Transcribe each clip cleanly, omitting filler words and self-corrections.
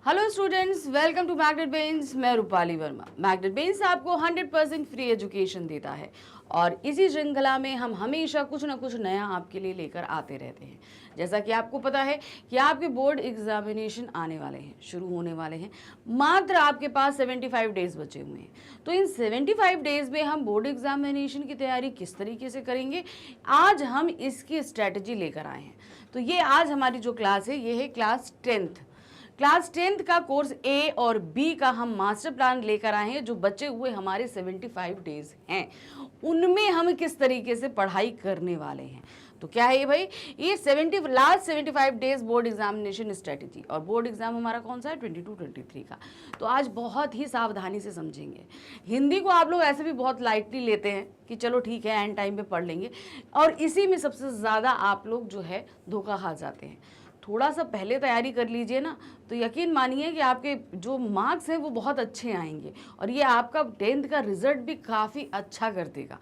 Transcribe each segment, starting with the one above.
Hello students, welcome to Magnet Brains. मैं Rupali Verma. Magnet बेन्स आपको 100% फ्री एजुकेशन देता है और इसी श्रृंखला में हम हमेशा कुछ ना कुछ नया आपके लिए लेकर आते रहते हैं। जैसा कि आपको पता है कि आपके बोर्ड एग्जामिनेशन आने वाले हैं, शुरू होने वाले हैं। मात्र आपके पास 75 डेज बचे हुए हैं। तो इन 75 डेज में हम बोर्ड एग्जामिनेशन की तैयारी किस तरीके से करेंगे, आज हम इसकी स्ट्रैटेजी लेकर आए हैं। तो ये आज हमारी जो क्लास है, ये है क्लास 10th का कोर्स ए और बी का हम मास्टर प्लान लेकर आए हैं। जो बचे हुए हमारे 75 डेज हैं, उनमें हम किस तरीके से पढ़ाई करने वाले हैं। तो क्या है ये भाई, ये last 75 days board examination strategy. और बोर्ड एग्जाम हमारा कौन सा है, 22-23 का। तो आज बहुत ही सावधानी से समझेंगे। हिंदी को आप लोग ऐसे भी बहुत लाइटली लेते हैं कि चलो ठीक है, एंड टाइम पे पढ़ लेंगे, और इसी में सबसे ज़्यादा आप लोग जो है धोखा खा जाते हैं। थोड़ा सा पहले तैयारी कर लीजिए ना, तो यकीन मानिए कि आपके जो मार्क्स हैं वो बहुत अच्छे आएंगे और ये आपका 10th का रिजल्ट भी काफ़ी अच्छा कर देगा।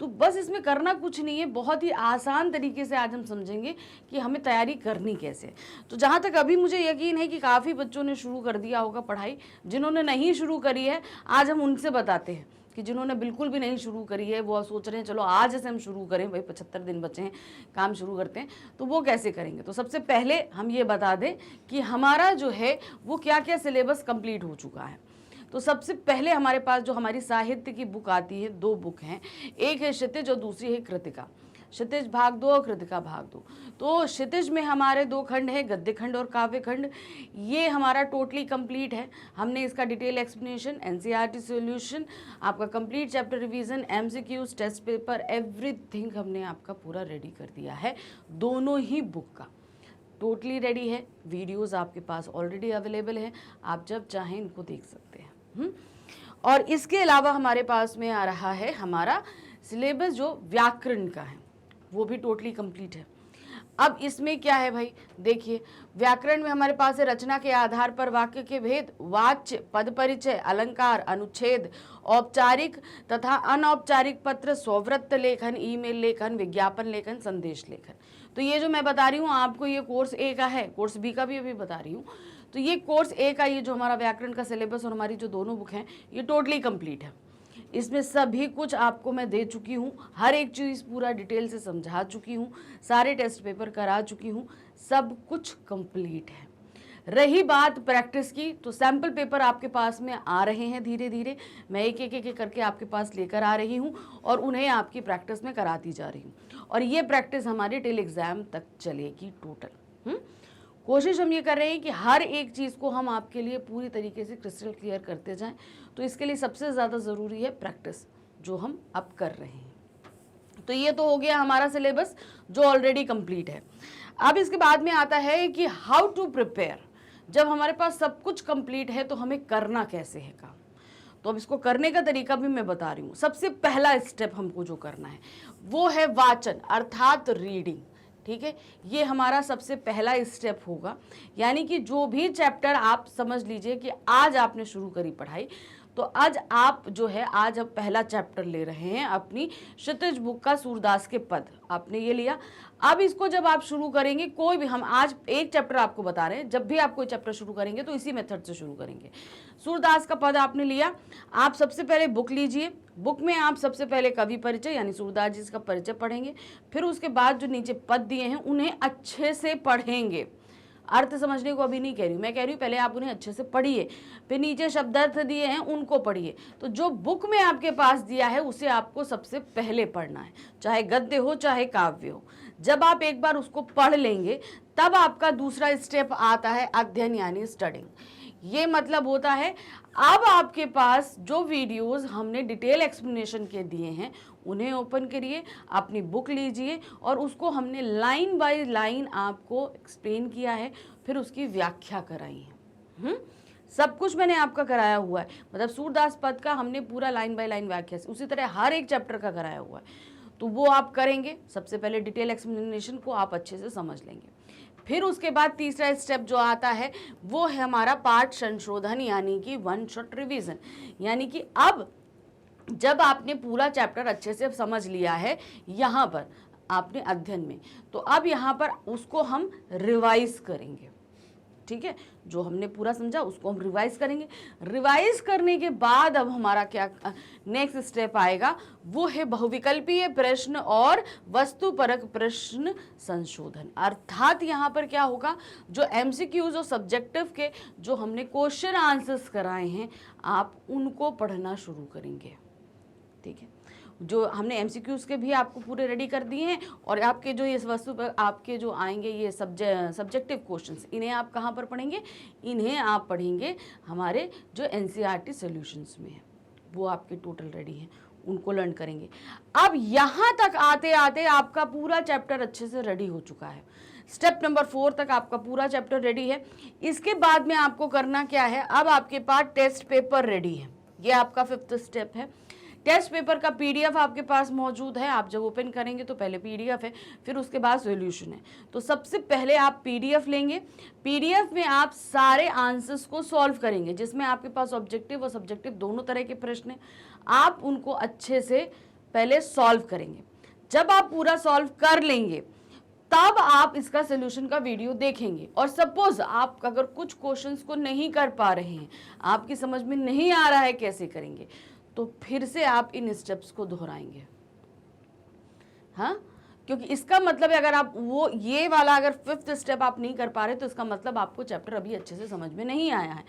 तो बस इसमें करना कुछ नहीं है, बहुत ही आसान तरीके से आज हम समझेंगे कि हमें तैयारी करनी कैसे। तो जहाँ तक अभी मुझे यकीन है कि काफ़ी बच्चों ने शुरू कर दिया होगा पढ़ाई। जिन्होंने नहीं शुरू करी है, आज हम उनसे बताते हैं कि जिन्होंने बिल्कुल भी नहीं शुरू करी है, वो सोच रहे हैं चलो आज से हम शुरू करें, भाई 75 दिन बचे हैं, काम शुरू करते हैं, तो वो कैसे करेंगे। तो सबसे पहले हम ये बता दें कि हमारा जो है वो क्या क्या सिलेबस कंप्लीट हो चुका है। तो सबसे पहले हमारे पास जो हमारी साहित्य की बुक आती है, 2 बुक हैं, एक है क्षितिज और दूसरी है कृतिका। क्षितिज भाग 2 और कृतिका भाग 2। तो क्षितिज में हमारे 2 खंड है, गद्य खंड और काव्य खंड। ये हमारा टोटली कंप्लीट है। हमने इसका डिटेल एक्सप्लेनेशन, एनसीईआरटी सॉल्यूशन, आपका complete chapter revision, MCQs, test paper, everything हमने आपका पूरा रेडी कर दिया है। दोनों ही बुक का टोटली रेडी है। वीडियोस आपके पास ऑलरेडी अवेलेबल है, आप जब चाहें इनको देख सकते हैं। और इसके अलावा हमारे पास में आ रहा है हमारा सिलेबस जो व्याकरण का है, वो भी टोटली कंप्लीट है। अब इसमें क्या है भाई, देखिए व्याकरण में हमारे पास है रचना के आधार पर वाक्य के भेद, वाच्य, पद परिचय, अलंकार, अनुच्छेद, औपचारिक तथा अनौपचारिक पत्र, स्ववृत्त लेखन, ईमेल लेखन, विज्ञापन लेखन, संदेश लेखन। तो ये जो मैं बता रही हूँ आपको, ये कोर्स ए का है, कोर्स बी का भी अभी बता रही हूँ। तो ये कोर्स ए का ये जो हमारा व्याकरण का सिलेबस और हमारी जो दोनों बुक हैं, ये टोटली कंप्लीट है। इसमें सभी कुछ आपको मैं दे चुकी हूँ, हर एक चीज़ पूरा डिटेल से समझा चुकी हूँ, सारे टेस्ट पेपर करा चुकी हूँ, सब कुछ कंप्लीट है। रही बात प्रैक्टिस की, तो सैम्पल पेपर आपके पास में आ रहे हैं धीरे धीरे। मैं एक एक करके आपके पास लेकर आ रही हूँ और उन्हें आपकी प्रैक्टिस में कराती जा रही हूँ। और ये प्रैक्टिस हमारी टिल एग्ज़ाम तक चलेगी टोटल। कोशिश हम ये कर रहे हैं कि हर एक चीज़ को हम आपके लिए पूरी तरीके से क्रिस्टल क्लियर करते जाएं। तो इसके लिए सबसे ज़्यादा ज़रूरी है प्रैक्टिस, जो हम अब कर रहे हैं। तो ये तो हो गया हमारा सिलेबस जो ऑलरेडी कंप्लीट है। अब इसके बाद में आता है कि हाउ टू प्रिपेयर। जब हमारे पास सब कुछ कंप्लीट है तो हमें करना कैसे है काम। तो अब इसको करने का तरीका भी मैं बता रही हूँ। सबसे पहला स्टेप हमको जो करना है वो है वाचन, अर्थात रीडिंग। ठीक है, ये हमारा सबसे पहला स्टेप होगा। यानी कि जो भी चैप्टर आप समझ लीजिए कि आज आपने शुरू करी पढ़ाई, तो आज आप जो है, आज आप पहला चैप्टर ले रहे हैं अपनी क्षितिज बुक का, सूरदास के पद आपने ये लिया। अब इसको जब आप शुरू करेंगे, कोई भी, हम आज एक चैप्टर आपको बता रहे हैं, जब भी आप कोई चैप्टर शुरू करेंगे तो इसी मेथड से शुरू करेंगे। सूरदास का पद आपने लिया, आप सबसे पहले बुक लीजिए। बुक में आप सबसे पहले कवि परिचय यानी सूरदास जी का परिचय पढ़ेंगे। फिर उसके बाद जो नीचे पद दिए हैं उन्हें अच्छे से पढ़ेंगे। अर्थ समझने को अभी नहीं कह रही हूँ, मैं कह रही हूँ पहले आप उन्हें अच्छे से पढ़िए। फिर नीचे शब्दार्थ दिए हैं उनको पढ़िए। तो जो बुक में आपके पास दिया है उसे आपको सबसे पहले पढ़ना है, चाहे गद्य हो चाहे काव्य हो। जब आप एक बार उसको पढ़ लेंगे तब आपका दूसरा स्टेप आता है अध्ययन यानी स्टडिंग। ये मतलब होता है अब आपके पास जो वीडियोस हमने डिटेल एक्सप्लेनेशन के दिए हैं उन्हें ओपन करिए, अपनी बुक लीजिए और उसको हमने लाइन बाय लाइन आपको एक्सप्लेन किया है, फिर उसकी व्याख्या कराई है। सब कुछ मैंने आपका कराया हुआ है। मतलब सूरदास पद का हमने पूरा लाइन बाय लाइन व्याख्या, उसी तरह हर एक चैप्टर का कराया हुआ है। तो वो आप करेंगे। सबसे पहले डिटेल एक्सप्लेनेशन को आप अच्छे से समझ लेंगे। फिर उसके बाद तीसरा स्टेप जो आता है वो है हमारा पाठ संशोधन यानी कि 1 शॉट रिवीजन। यानी कि अब जब आपने पूरा चैप्टर अच्छे से समझ लिया है यहाँ पर आपने अध्ययन में, तो अब यहाँ पर उसको हम रिवाइज करेंगे। ठीक है, जो हमने पूरा समझा उसको हम रिवाइज करेंगे। रिवाइज करने के बाद अब हमारा क्या नेक्स्ट स्टेप आएगा, वो है बहुविकल्पीय प्रश्न और वस्तुपरक प्रश्न संशोधन। अर्थात यहाँ पर क्या होगा, जो एमसीक्यूज और सब्जेक्टिव के जो हमने क्वेश्चन आंसर्स कराए हैं आप उनको पढ़ना शुरू करेंगे। ठीक है, जो हमने एमसीक्यूज के भी आपको पूरे रेडी कर दिए हैं, और आपके जो इस वस्तु पर आपके जो आएंगे ये सब्जेक्टिव क्वेश्चंस, इन्हें आप कहाँ पर पढ़ेंगे, इन्हें आप पढ़ेंगे हमारे जो एनसीईआरटी सॉल्यूशंस में है, वो आपके टोटल रेडी हैं, उनको लर्न करेंगे। अब यहाँ तक आते आते आपका पूरा चैप्टर अच्छे से रेडी हो चुका है। स्टेप नंबर 4 तक आपका पूरा चैप्टर रेडी है। इसके बाद में आपको करना क्या है, अब आपके पास टेस्ट पेपर रेडी है, ये आपका 5th स्टेप है। टेस्ट पेपर का पीडीएफ आपके पास मौजूद है, आप जब ओपन करेंगे तो पहले पीडीएफ है, फिर उसके बाद सॉल्यूशन है। तो सबसे पहले आप पीडीएफ लेंगे, पीडीएफ में आप सारे आंसर्स को सॉल्व करेंगे, जिसमें आपके पास ऑब्जेक्टिव और सब्जेक्टिव दोनों तरह के प्रश्न हैं, आप उनको अच्छे से पहले सॉल्व करेंगे। जब आप पूरा सॉल्व कर लेंगे तब आप इसका सोल्यूशन का वीडियो देखेंगे, और सपोज आप अगर कुछ क्वेश्चंस को नहीं कर पा रहे हैं, आपकी समझ में नहीं आ रहा है कैसे करेंगे, तो फिर से आप इन स्टेप्स को दोहराएंगे। हाँ, क्योंकि इसका मतलब है अगर आप वो ये वाला अगर 5th स्टेप आप नहीं कर पा रहे तो इसका मतलब आपको चैप्टर अभी अच्छे से समझ में नहीं आया है।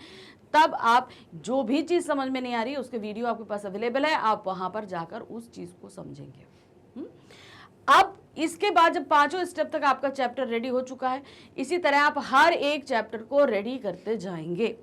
तब आप जो भी चीज़ समझ में नहीं आ रही है उसके वीडियो आपके पास अवेलेबल है, आप वहाँ पर जाकर उस चीज़ को समझेंगे। अब इसके बाद जब 5वां स्टेप तक आपका चैप्टर रेडी हो चुका है, इसी तरह आप हर एक चैप्टर को रेडी करते जाएंगे।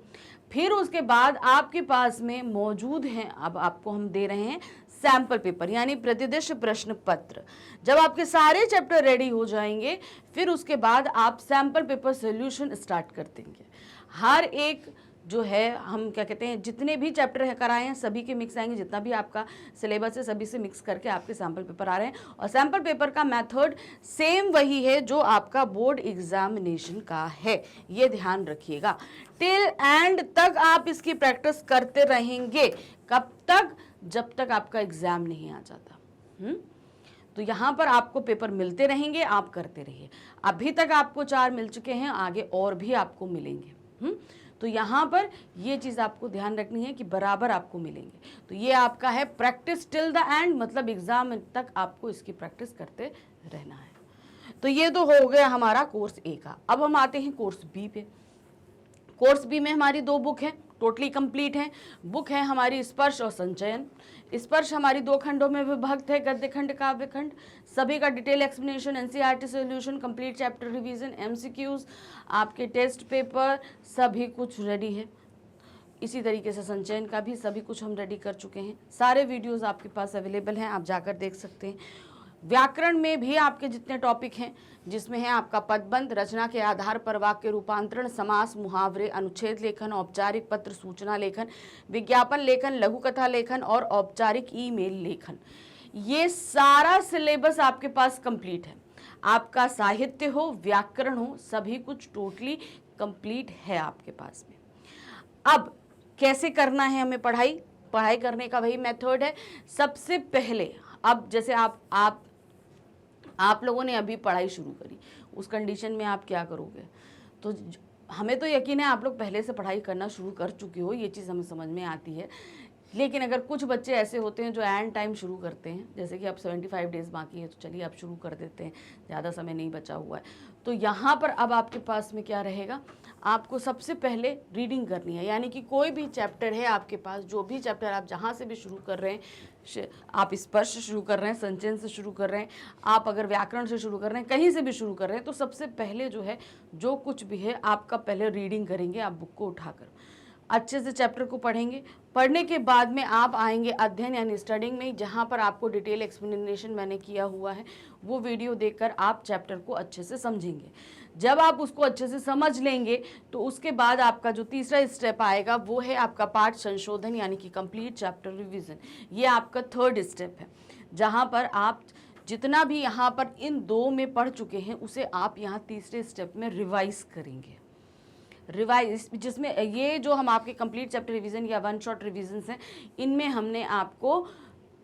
फिर उसके बाद आपके पास में मौजूद हैं, अब आपको हम दे रहे हैं सैंपल पेपर यानी प्रतिदिश प्रश्न पत्र। जब आपके सारे चैप्टर रेडी हो जाएंगे फिर उसके बाद आप सैंपल पेपर सॉल्यूशन स्टार्ट कर देंगे। हर एक जो है हम क्या कहते हैं, जितने भी चैप्टर है कराए हैं सभी के मिक्स आएंगे, जितना भी आपका सिलेबस है सभी से मिक्स करके आपके सैंपल पेपर आ रहे हैं। और सैंपल पेपर का मेथड सेम वही है जो आपका बोर्ड एग्जामिनेशन का है, ये ध्यान रखिएगा। टिल एंड तक आप इसकी प्रैक्टिस करते रहेंगे। कब तक? जब तक आपका एग्जाम नहीं आ जाता। तो यहाँ पर आपको पेपर मिलते रहेंगे, आप करते रहिए। अभी तक आपको 4 मिल चुके हैं, आगे और भी आपको मिलेंगे। तो यहाँ पर ये चीज़ आपको ध्यान रखनी है कि बराबर आपको मिलेंगे। तो ये आपका है प्रैक्टिस टिल द एंड, मतलब एग्जाम तक आपको इसकी प्रैक्टिस करते रहना है। तो ये तो हो गया हमारा कोर्स ए का। अब हम आते हैं कोर्स बी पे। कोर्स बी में हमारी 2 बुक हैं, टोटली कंप्लीट है। बुक है हमारी स्पर्श और संचयन। स्पर्श हमारी 2 खंडों में विभक्त है, गद्य खंड, काव्य खंड। सभी का detail explanation, NCERT solution, complete chapter revision, MCQs, आपके टेस्ट पेपर, सभी कुछ रेडी है। इसी तरीके से संचयन का भी सभी कुछ हम रेडी कर चुके हैं। सारे वीडियोस आपके पास अवेलेबल हैं, आप जाकर देख सकते हैं। व्याकरण में भी आपके जितने टॉपिक हैं, जिसमें है आपका पदबंध, रचना के आधार पर वाक्य रूपांतरण, समास, मुहावरे, अनुच्छेद लेखन, औपचारिक पत्र सूचना लेखन, विज्ञापन लेखन, लघु कथा लेखन और औपचारिक ईमेल लेखन, ये सारा सिलेबस आपके पास कंप्लीट है। आपका साहित्य हो, व्याकरण हो, सभी कुछ टोटली कंप्लीट है आपके पास में। अब कैसे करना है हमें पढ़ाई करने का वही मेथड है। सबसे पहले अब जैसे आप लोगों ने अभी पढ़ाई शुरू करी, उस कंडीशन में आप क्या करोगे? तो हमें तो यकीन है आप लोग पहले से पढ़ाई करना शुरू कर चुके हो, ये चीज़ हमें समझ में आती है। लेकिन अगर कुछ बच्चे ऐसे होते हैं जो एंड टाइम शुरू करते हैं, जैसे कि अब 75 डेज़ बाकी है तो चलिए आप शुरू कर देते हैं, ज़्यादा समय नहीं बचा हुआ है, तो यहाँ पर अब आपके पास में क्या रहेगा, आपको सबसे पहले रीडिंग करनी है। यानी कि कोई भी चैप्टर है आपके पास, जो भी चैप्टर आप जहाँ से भी शुरू कर रहे हैं, आप स्पर्श से शुरू कर रहे हैं, संचयन से शुरू कर रहे हैं, आप अगर व्याकरण से शुरू कर रहे हैं, कहीं से भी शुरू कर रहे हैं, तो सबसे पहले जो है जो कुछ भी है आपका पहले रीडिंग करेंगे। आप बुक को उठाकर अच्छे से चैप्टर को पढ़ेंगे। पढ़ने के बाद में आप आएंगे अध्ययन यानी स्टडिंग में, जहाँ पर आपको डिटेल एक्सप्लेनेशन मैंने किया हुआ है, वो वीडियो देखकर आप चैप्टर को अच्छे से समझेंगे। जब आप उसको अच्छे से समझ लेंगे तो उसके बाद आपका जो तीसरा स्टेप आएगा वो है आपका पाठ संशोधन यानी कि कंप्लीट चैप्टर रिवीजन। ये आपका 3rd स्टेप है, जहाँ पर आप जितना भी यहाँ पर इन 2 में पढ़ चुके हैं उसे आप यहाँ तीसरे स्टेप में रिवाइज करेंगे। रिवाइज जिसमें ये जो हम आपके कंप्लीट चैप्टर रिवीजन या 1 शॉट रिवीजन हैं, इनमें हमने आपको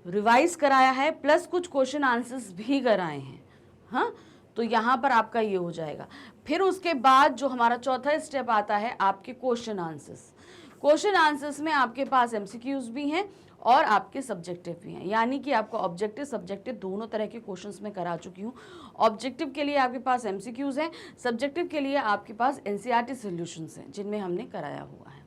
रिवाइज कराया है, प्लस कुछ क्वेश्चन आंसर्स भी कराए हैं। हाँ, तो यहाँ पर आपका ये हो जाएगा। फिर उसके बाद जो हमारा चौथा स्टेप आता है आपके क्वेश्चन आंसर्स। क्वेश्चन आंसर्स में आपके पास एमसीक्यूज भी हैं और आपके सब्जेक्टिव भी हैं, यानी कि आपको ऑब्जेक्टिव सब्जेक्टिव दोनों तरह के क्वेश्चंस में करा चुकी हूँ। ऑब्जेक्टिव के लिए आपके पास एमसीक्यूज हैं, सब्जेक्टिव के लिए आपके पास एनसीईआरटी सॉल्यूशंस हैं जिनमें हमने कराया हुआ है।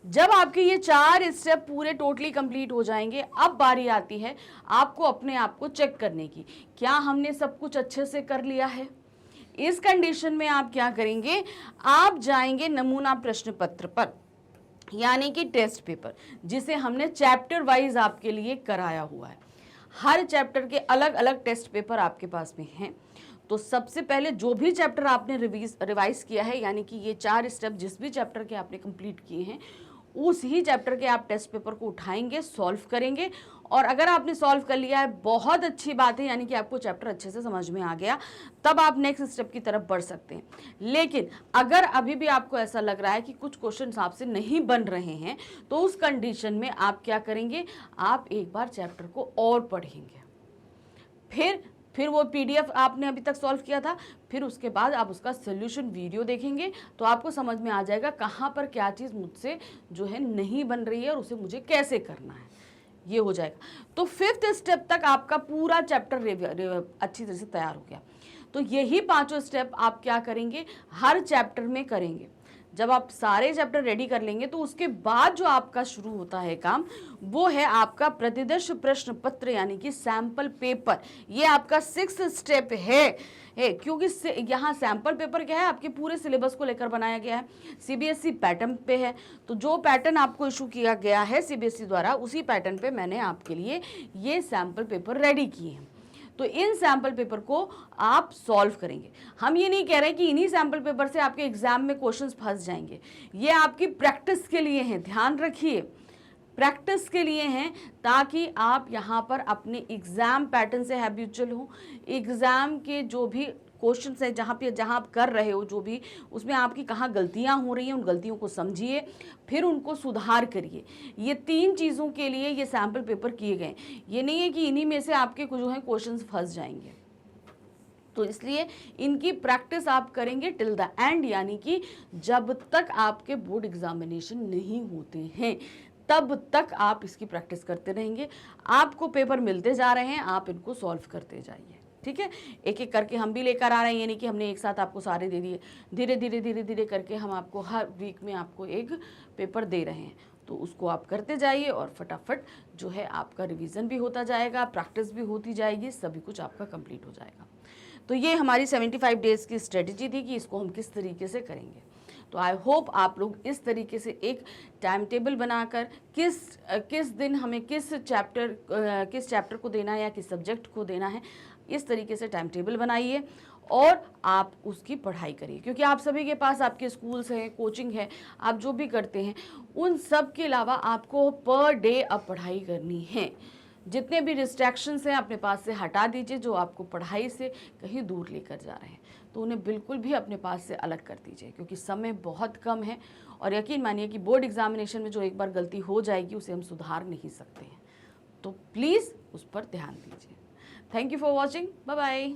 जब आपके ये 4 स्टेप पूरे टोटली कंप्लीट हो जाएंगे, अब बारी आती है आपको अपने आप को चेक करने की, क्या हमने सब कुछ अच्छे से कर लिया है। इस कंडीशन में आप क्या करेंगे, आप जाएंगे नमूना प्रश्न पत्र पर, यानी कि टेस्ट पेपर, जिसे हमने चैप्टर वाइज आपके लिए कराया हुआ है। हर चैप्टर के अलग अलग टेस्ट पेपर आपके पास में हैं। तो सबसे पहले जो भी चैप्टर आपने रिवाइज किया है, यानी कि ये 4 स्टेप जिस भी चैप्टर के आपने कंप्लीट किए हैं, उस ही चैप्टर के आप टेस्ट पेपर को उठाएंगे, सॉल्व करेंगे, और अगर आपने सॉल्व कर लिया है बहुत अच्छी बात है, यानी कि आपको चैप्टर अच्छे से समझ में आ गया, तब आप नेक्स्ट स्टेप की तरफ बढ़ सकते हैं। लेकिन अगर अभी भी आपको ऐसा लग रहा है कि कुछ क्वेश्चन आपसे नहीं बन रहे हैं, तो उस कंडीशन में आप क्या करेंगे, आप एक बार चैप्टर को और पढ़ेंगे, फिर वो पीडीएफ आपने अभी तक सॉल्व किया था, फिर उसके बाद आप उसका सोल्यूशन वीडियो देखेंगे, तो आपको समझ में आ जाएगा कहाँ पर क्या चीज़ मुझसे जो है नहीं बन रही है और उसे मुझे कैसे करना है, ये हो जाएगा। तो 5th स्टेप तक आपका पूरा चैप्टर अच्छी तरह से तैयार हो गया। तो यही 5 स्टेप आप क्या करेंगे, हर चैप्टर में करेंगे। जब आप सारे चैप्टर रेडी कर लेंगे, तो उसके बाद जो आपका शुरू होता है काम, वो है आपका प्रतिदर्श प्रश्न पत्र, यानी कि सैंपल पेपर। ये आपका 6th स्टेप है, क्योंकि यहाँ सैंपल पेपर क्या है, आपके पूरे सिलेबस को लेकर बनाया गया है, सीबीएसई पैटर्न पे है। तो जो पैटर्न आपको इशू किया गया है सीबीएसई द्वारा, उसी पैटर्न पे मैंने आपके लिए ये सैंपल पेपर रेडी किए हैं। तो इन सैंपल पेपर को आप सॉल्व करेंगे। हम ये नहीं कह रहे कि इन्हीं सैंपल पेपर से आपके एग्जाम में क्वेश्चंस फंस जाएंगे, ये आपकी प्रैक्टिस के लिए हैं, ध्यान रखिए, प्रैक्टिस के लिए हैं, ताकि आप यहाँ पर अपने एग्जाम पैटर्न से हैबिचुअल हो। एग्जाम के जो भी क्वेश्चंस है, जहाँ आप कर रहे हो जो भी, उसमें आपकी कहाँ गलतियाँ हो रही हैं, उन गलतियों को समझिए, फिर उनको सुधार करिए। ये 3 चीज़ों के लिए ये सैम्पल पेपर किए गए। ये नहीं है कि इन्हीं में से आपके जो हैं क्वेश्चंस फंस जाएंगे। तो इसलिए इनकी प्रैक्टिस आप करेंगे टिल द एंड, यानी कि जब तक आपके बोर्ड एग्जामिनेशन नहीं होते हैं, तब तक आप इसकी प्रैक्टिस करते रहेंगे। आपको पेपर मिलते जा रहे हैं, आप इनको सॉल्व करते जाइए, ठीक है। एक एक करके हम भी लेकर आ रहे हैं, यानी कि हमने एक साथ आपको सारे दे दिए, धीरे धीरे करके हम आपको हर वीक में आपको एक पेपर दे रहे हैं। तो उसको आप करते जाइए और फटाफट जो है आपका रिवीजन भी होता जाएगा, प्रैक्टिस भी होती जाएगी, सभी कुछ आपका कंप्लीट हो जाएगा। तो ये हमारी 75 डेज़ की स्ट्रेटजी थी कि इसको हम किस तरीके से करेंगे। तो आई होप आप लोग इस तरीके से एक टाइम टेबल बनाकर किस दिन हमें किस चैप्टर को देना है या किस सब्जेक्ट को देना है, इस तरीके से टाइम टेबल बनाइए और आप उसकी पढ़ाई करिए। क्योंकि आप सभी के पास आपके स्कूल्स हैं, कोचिंग है, आप जो भी करते हैं, उन सब के अलावा आपको पर डे अब पढ़ाई करनी है। जितने भी डिस्ट्रैक्शंस हैं अपने पास से हटा दीजिए, जो आपको पढ़ाई से कहीं दूर लेकर जा रहे हैं, तो उन्हें बिल्कुल भी अपने पास से अलग कर दीजिए, क्योंकि समय बहुत कम है। और यकीन मानिए कि बोर्ड एग्जामिनेशन में जो एक बार गलती हो जाएगी, उसे हम सुधार नहीं सकते हैं। तो प्लीज़ उस पर ध्यान दीजिए। Thank you for watching, bye bye.